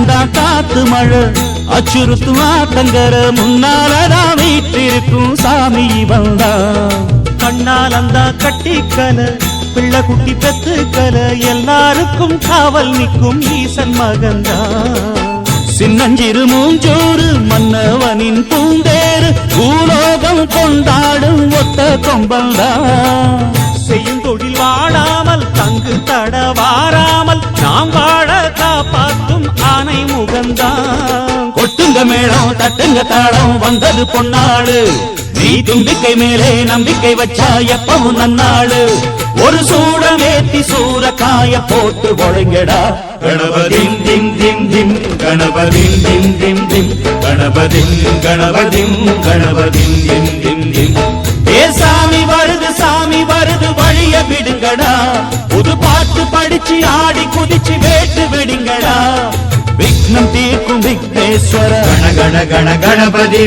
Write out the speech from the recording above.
வந்தா காத்து மழை அச்சுறுத்தும் ஆத்தங்கர முன்னாலதான் வீட்டிருக்கும் சாமி வந்தா கண்ணால் அந்த கட்டிக்கல பிள்ளை குட்டி பெத்துக்கல எல்லாருக்கும் காவல் நிற்கும் ஈசன் மகந்தா சின்னஞ்சிறு மூஞ்சோறு மன்னவனின் பூந்தேறு பூலோகம் கொண்டாடும் ஒத்த கொம்பந்தா செய்யும் தொழில் வாழாமல் தங்கு தட வாராமல் நாம் வாழ காப்பாற்றும் ஆனை முகந்தா கொட்டுங்க மேளம் தட்டுங்க தாளம் வந்தது பொன்னாடு நீ தும்பிக்கை மேலே நம்பிக்கை வச்சா எப்பவும் நன்னாடு ஒரு சூடம் ஏத்தி சூறக்காய போட்டு ஒழுங்கடா கணபதிம் திம் திம் திம் கணபதிம் திம் திம் திம் கணபதிம் கணபதிம் கணபதிம் திம் திம் திம் ஏ சாமி வருது வழிய விடுங்கடா புது பாட்டு படிச்சு ஆடி குதிச்சு வேட்டு விடுங்கடா விக்னம் தீர்க்கும் விக்னேஸ்வர கண கண கண கணபதி